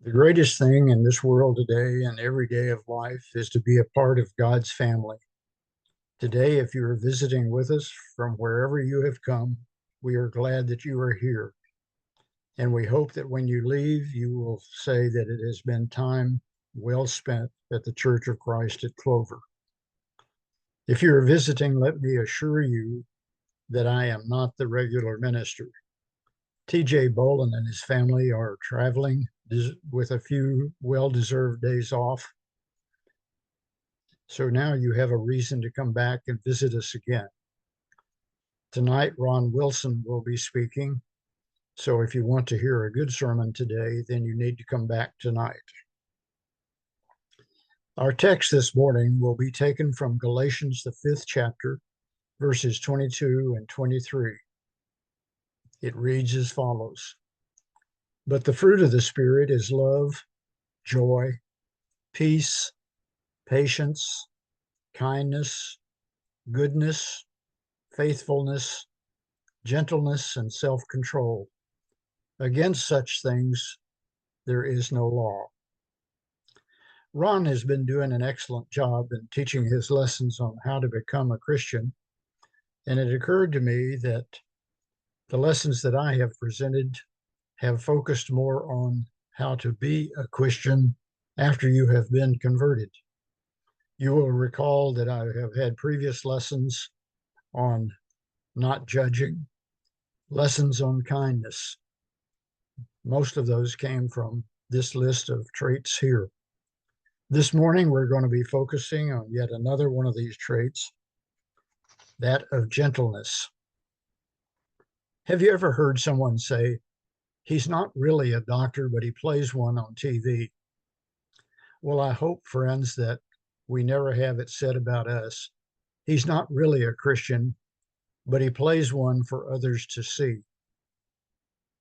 The greatest thing in this world today and every day of life is to be a part of God's family. Today, if you are visiting with us from wherever you have come, we are glad that you are here. And we hope that when you leave, you will say that it has been time well spent at the Church of Christ at Clover. If you are visiting, let me assure you that I am not the regular minister. TJ Bolin and his family are traveling with a few well deserved days off. So now you have a reason to come back and visit us again. Tonight, Ron Wilson will be speaking. So if you want to hear a good sermon today, then you need to come back tonight. Our text this morning will be taken from Galatians, the 5th chapter, verses 22 and 23. It reads as follows: But the fruit of the Spirit is love, joy, peace, patience, kindness, goodness, faithfulness, gentleness, and self-control. Against such things there is no law. Ron has been doing an excellent job in teaching his lessons on how to become a Christian, and it occurred to me that the lessons that I have presented have focused more on how to be a Christian after you have been converted. You will recall that I have had previous lessons on not judging, lessons on kindness. Most of those came from this list of traits here. This morning, we're going to be focusing on yet another one of these traits, that of gentleness. Have you ever heard someone say, he's not really a doctor, but he plays one on TV? Well, I hope, friends, that we never have it said about us. He's not really a Christian, but he plays one for others to see.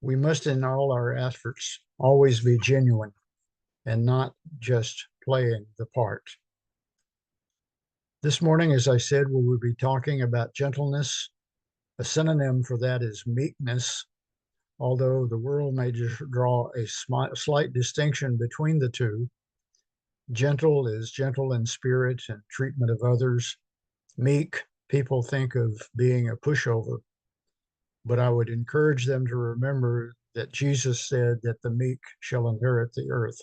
We must, in all our efforts, always be genuine and not just playing the part. This morning, as I said, we will be talking about gentleness. A synonym for that is meekness, although the world may just draw a slight distinction between the two. Gentle is gentle in spirit and treatment of others. Meek, people think of being a pushover, but I would encourage them to remember that Jesus said that the meek shall inherit the earth.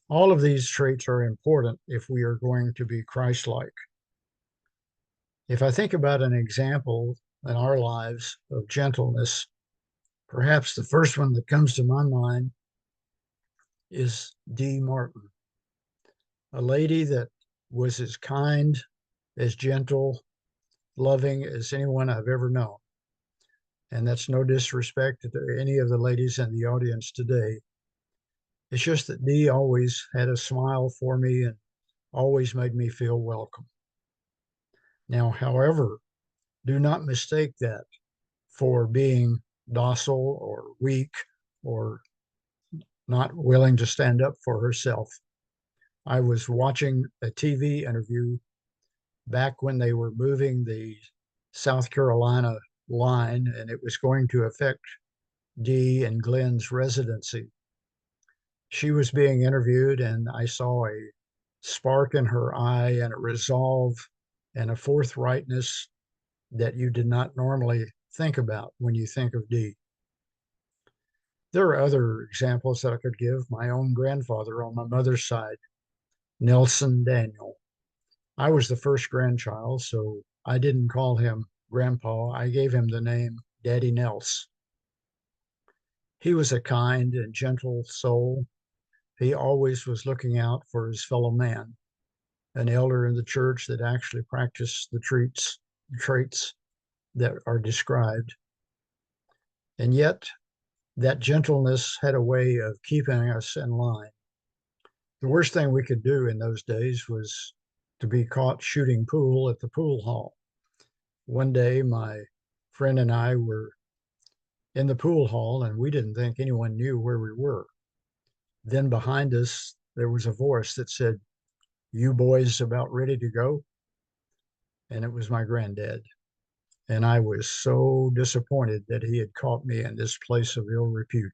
All of these traits are important if we are going to be Christ-like. If I think about an example in our lives of gentleness, perhaps the first one that comes to my mind is Dee Martin, a lady that was as kind, as gentle, loving as anyone I've ever known. And that's no disrespect to any of the ladies in the audience today. It's just that Dee always had a smile for me and always made me feel welcome. Now, however, do not mistake that for being docile or weak or not willing to stand up for herself. I was watching a TV interview back when they were moving the South Carolina line, and it was going to affect Dee and Glenn's residency. She was being interviewed, and I saw a spark in her eye and a resolve and a forthrightness that you did not normally think about when you think of Dee. There are other examples that I could give. My own grandfather on my mother's side, Nelson Daniel. I was the first grandchild, so I didn't call him Grandpa. I gave him the name Daddy Nels. He was a kind and gentle soul. He always was looking out for his fellow man, an elder in the church that actually practiced the traits that are described. And yet, that gentleness had a way of keeping us in line. The worst thing we could do in those days was to be caught shooting pool at the pool hall. One day, my friend and I were in the pool hall, and we didn't think anyone knew where we were. Then behind us, there was a voice that said, "You boys about ready to go?" And it was my granddad. And I was so disappointed that he had caught me in this place of ill repute.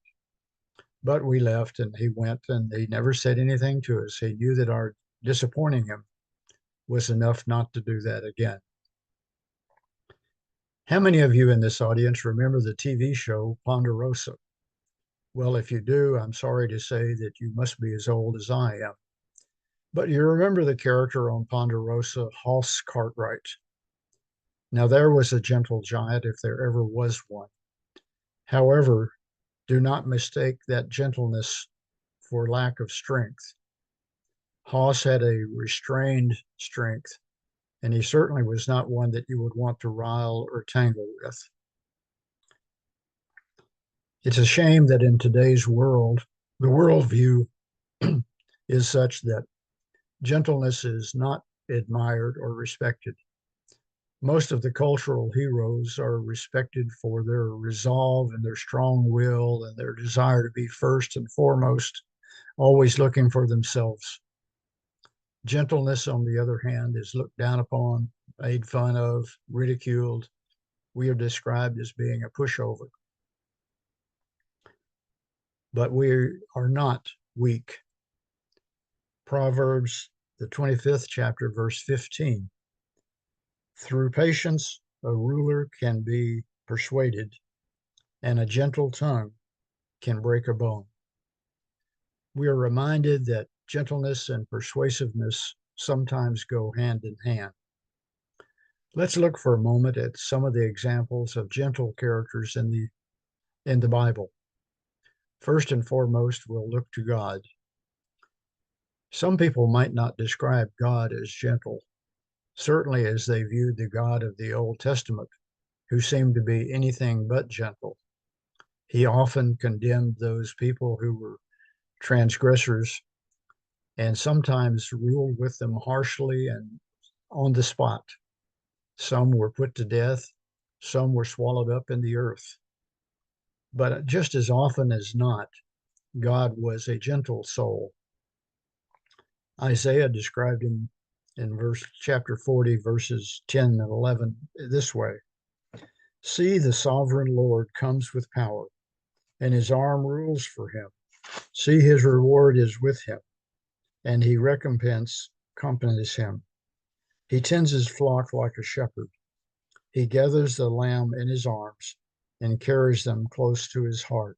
But we left and he went and he never said anything to us. He knew that our disappointing him was enough not to do that again. How many of you in this audience remember the TV show Ponderosa? Well, if you do, I'm sorry to say that you must be as old as I am. But you remember the character on Ponderosa, Hoss Cartwright. Now, there was a gentle giant if there ever was one. However, do not mistake that gentleness for lack of strength. Hoss had a restrained strength, and he certainly was not one that you would want to rile or tangle with. It's a shame that in today's world, the worldview is such that gentleness is not admired or respected. Most of the cultural heroes are respected for their resolve and their strong will and their desire to be first and foremost, always looking for themselves. Gentleness, on the other hand, is looked down upon, made fun of, ridiculed. We are described as being a pushover. But we are not weak. Proverbs, the 25th chapter, verse 15. Through patience, a ruler can be persuaded, and a gentle tongue can break a bone. We are reminded that gentleness and persuasiveness sometimes go hand in hand. Let's look for a moment at some of the examples of gentle characters in the Bible. First and foremost, we'll look to God. Some people might not describe God as gentle, certainly as they viewed the God of the Old Testament, who seemed to be anything but gentle. He often condemned those people who were transgressors and sometimes ruled with them harshly and on the spot. Some were put to death, some were swallowed up in the earth. But just as often as not, God was a gentle soul. Isaiah described him in chapter 40, verses 10 and 11 this way. See, the sovereign Lord comes with power, and his arm rules for him. See, his reward is with him, and he accompanies him. He tends his flock like a shepherd. He gathers the lamb in his arms and carries them close to his heart.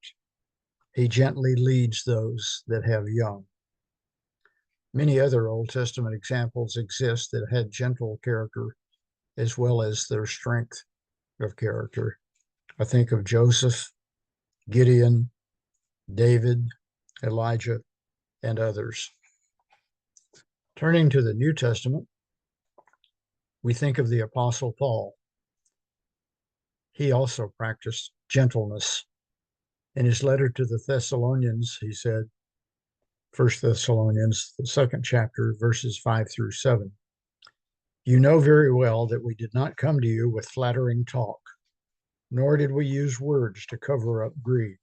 He gently leads those that have young. Many other Old Testament examples exist that had gentle character as well as their strength of character. I think of Joseph, Gideon, David, Elijah, and others. Turning to the New Testament, we think of the Apostle Paul. He also practiced gentleness. In his letter to the Thessalonians, he said, 1 Thessalonians, the second chapter, verses 5 through 7. You know very well that we did not come to you with flattering talk, nor did we use words to cover up greed.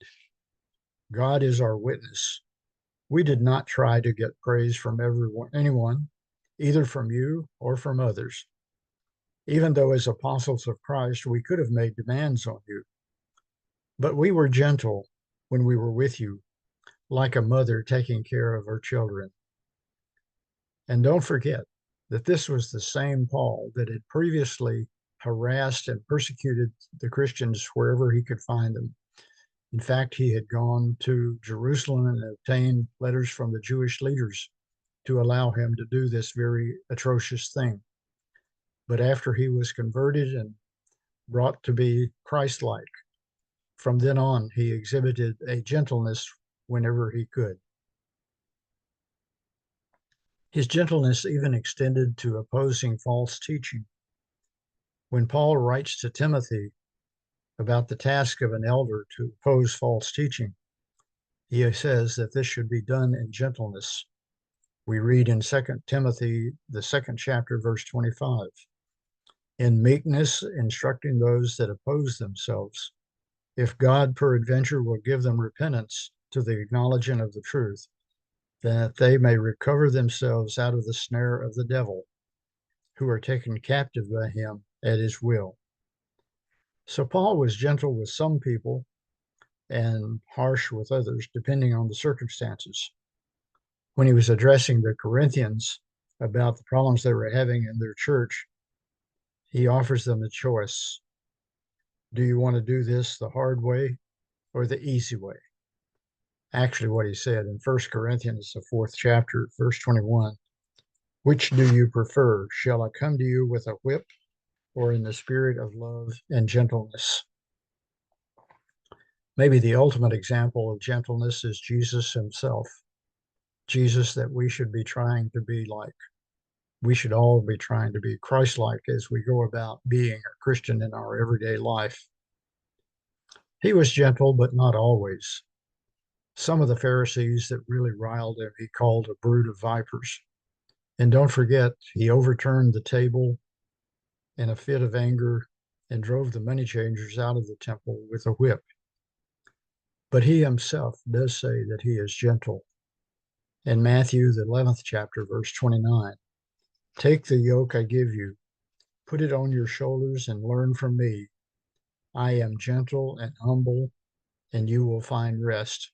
God is our witness. We did not try to get praise from anyone, either from you or from others. Even though as apostles of Christ, we could have made demands on you. But we were gentle when we were with you, like a mother taking care of her children. And don't forget that this was the same Paul that had previously harassed and persecuted the Christians wherever he could find them. In fact, he had gone to Jerusalem and obtained letters from the Jewish leaders to allow him to do this very atrocious thing. But after he was converted and brought to be Christ-like, from then on, he exhibited a gentleness whenever he could. His gentleness even extended to opposing false teaching. When Paul writes to Timothy about the task of an elder to oppose false teaching, he says that this should be done in gentleness. We read in 2 Timothy, the second chapter, verse 25, in meekness, instructing those that oppose themselves, if God peradventure will give them repentance to the acknowledging of the truth, that they may recover themselves out of the snare of the devil, who are taken captive by him at his will. So Paul was gentle with some people and harsh with others, depending on the circumstances. When he was addressing the Corinthians about the problems they were having in their church, he offers them a choice. Do you want to do this the hard way or the easy way? Actually, what he said in 1 Corinthians, the fourth chapter, verse 21, which do you prefer? Shall I come to you with a whip or in the spirit of love and gentleness? Maybe the ultimate example of gentleness is Jesus himself. Jesus that we should be trying to be like. We should all be trying to be Christ-like as we go about being a Christian in our everyday life. He was gentle, but not always. Some of the Pharisees that really riled him, he called a brood of vipers. And don't forget, he overturned the table in a fit of anger and drove the money changers out of the temple with a whip. But he himself does say that he is gentle. In Matthew, the 11th chapter, verse 29, take the yoke I give you, put it on your shoulders and learn from me. I am gentle and humble, and you will find rest.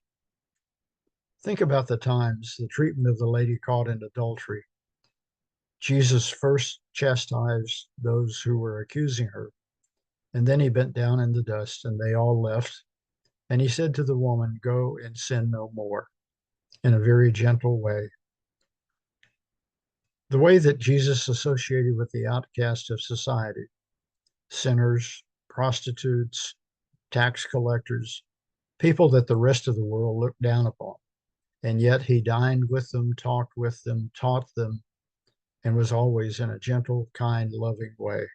Think about the times, the treatment of the lady caught in adultery. Jesus first chastised those who were accusing her, and then he bent down in the dust, and they all left. And he said to the woman, go and sin no more, in a very gentle way. The way that Jesus associated with the outcast of society, sinners, prostitutes, tax collectors, people that the rest of the world looked down upon. And yet he dined with them, talked with them, taught them, and was always in a gentle, kind, loving way.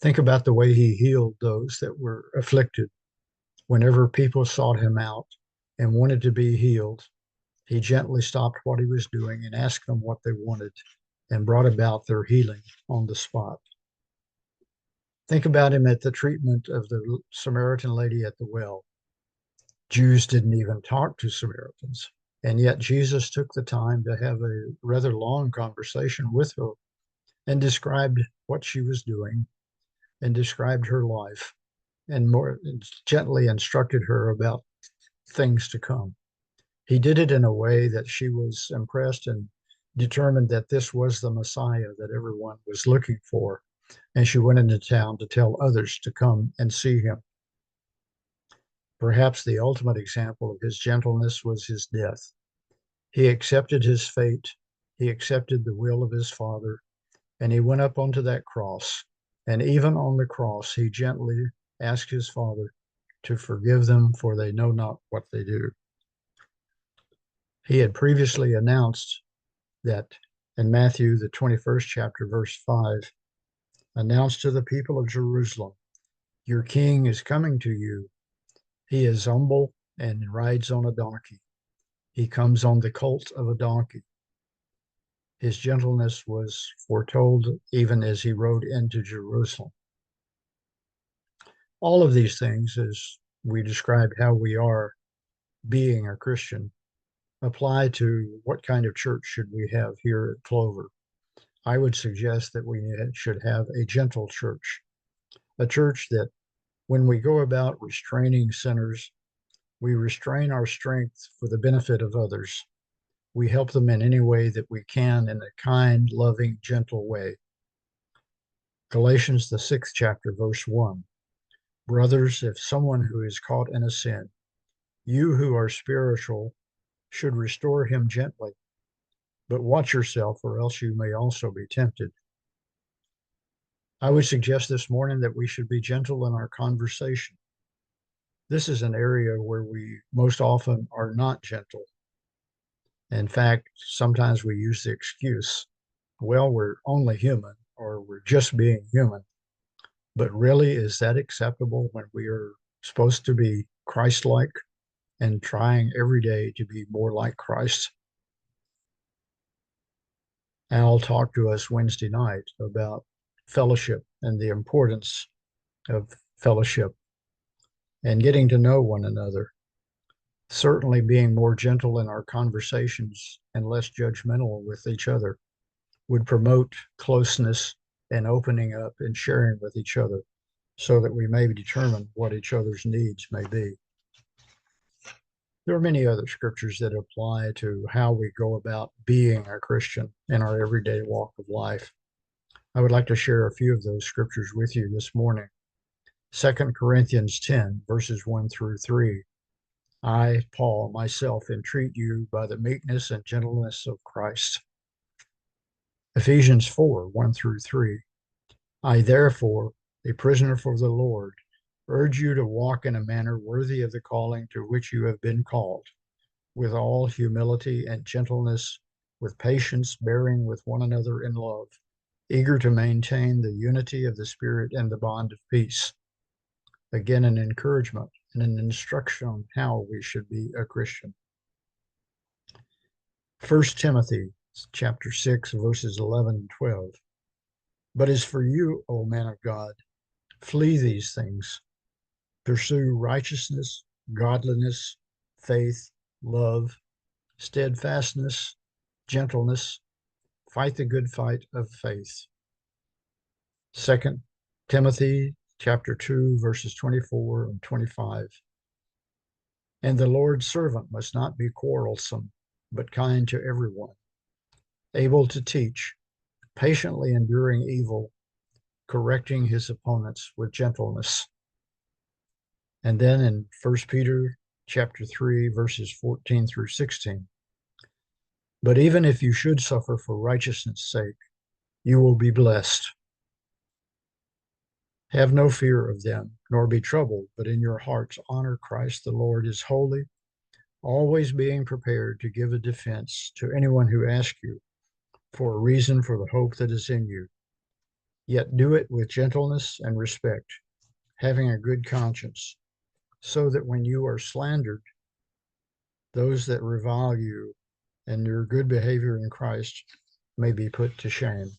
Think about the way he healed those that were afflicted. Whenever people sought him out and wanted to be healed, he gently stopped what he was doing and asked them what they wanted and brought about their healing on the spot. Think about him at the treatment of the Samaritan lady at the well. Jews didn't even talk to Samaritans, and yet Jesus took the time to have a rather long conversation with her and described what she was doing and described her life and more gently instructed her about things to come. He did it in a way that she was impressed and determined that this was the Messiah that everyone was looking for. And she went into town to tell others to come and see him. Perhaps the ultimate example of his gentleness was his death. He accepted his fate. He accepted the will of his Father, and he went up onto that cross. And even on the cross, he gently asked his Father to forgive them, for they know not what they do. He had previously announced that in Matthew, the 21st chapter, verse 5, announced to the people of Jerusalem, your king is coming to you. He is humble and rides on a donkey. He comes on the colt of a donkey. His gentleness was foretold even as he rode into Jerusalem. All of these things, as we described how we are being a Christian, apply to what kind of church should we have here at Clover. I would suggest that we should have a gentle church, a church that when we go about restraining sinners, we restrain our strength for the benefit of others. We help them in any way that we can in a kind, loving, gentle way. Galatians, the 6th chapter, verse 1. Brothers, if someone who is caught in a sin, you who are spiritual should restore him gently, but watch yourself, or else you may also be tempted. I would suggest this morning that we should be gentle in our conversation. This is an area where we most often are not gentle. In fact, sometimes we use the excuse, well, we're only human or we're just being human. But really, is that acceptable when we are supposed to be Christ-like and trying every day to be more like Christ? Al talked to us Wednesday night about fellowship and the importance of fellowship and getting to know one another. Certainly being more gentle in our conversations and less judgmental with each other would promote closeness and opening up and sharing with each other so that we may determine what each other's needs may be. There are many other scriptures that apply to how we go about being a Christian in our everyday walk of life. I would like to share a few of those scriptures with you this morning. 2 Corinthians 10, verses 1 through 3. I, Paul, myself entreat you by the meekness and gentleness of Christ. Ephesians 4, 1 through 3. I, therefore, a prisoner for the Lord, urge you to walk in a manner worthy of the calling to which you have been called, with all humility and gentleness, with patience, bearing with one another in love, eager to maintain the unity of the Spirit and the bond of peace. Again, an encouragement and an instruction on how we should be a Christian. 1 Timothy chapter 6, verses 11 and 12. But as for you, O man of God, flee these things. Pursue righteousness, godliness, faith, love, steadfastness, gentleness. Fight the good fight of faith. 2 Timothy chapter 2, verses 24 and 25. And the Lord's servant must not be quarrelsome, but kind to everyone, able to teach, patiently enduring evil, correcting his opponents with gentleness. And then in 1 Peter chapter 3, verses 14 through 16. But even if you should suffer for righteousness' sake, you will be blessed. Have no fear of them, nor be troubled, but in your hearts honor Christ the Lord as holy, always being prepared to give a defense to anyone who asks you for a reason for the hope that is in you. Yet do it with gentleness and respect, having a good conscience, so that when you are slandered, those that revile you and your good behavior in Christ may be put to shame.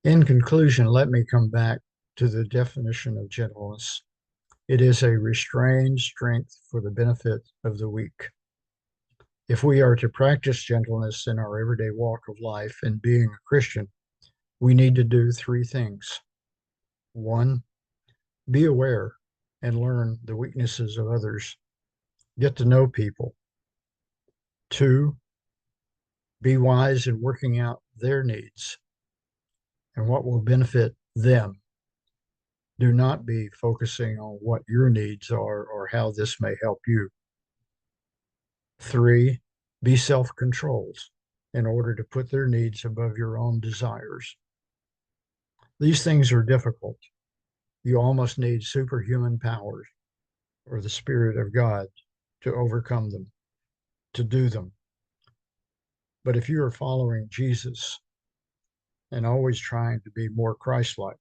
In conclusion, let me come back to the definition of gentleness. It is a restrained strength for the benefit of the weak. If we are to practice gentleness in our everyday walk of life and being a Christian, we need to do three things. 1, be aware and learn the weaknesses of others. Get to know people. 2, be wise in working out their needs and what will benefit them. Do not be focusing on what your needs are or how this may help you. 3, be self-controlled in order to put their needs above your own desires. These things are difficult. You almost need superhuman powers or the Spirit of God to overcome them, to do them. But if you are following Jesus and always trying to be more Christ-like,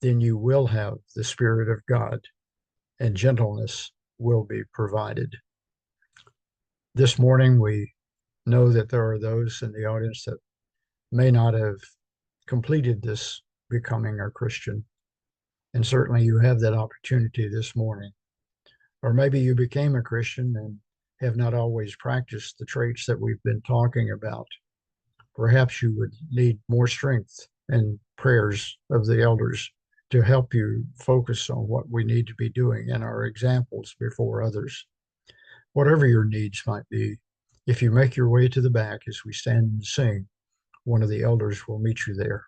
then you will have the Spirit of God and gentleness will be provided. This morning, we know that there are those in the audience that may not have completed this becoming a Christian. And certainly you have that opportunity this morning. Or maybe you became a Christian and have not always practiced the traits that we've been talking about. Perhaps you would need more strength and prayers of the elders to help you focus on what we need to be doing in our examples before others. Whatever your needs might be, if you make your way to the back as we stand and sing, one of the elders will meet you there.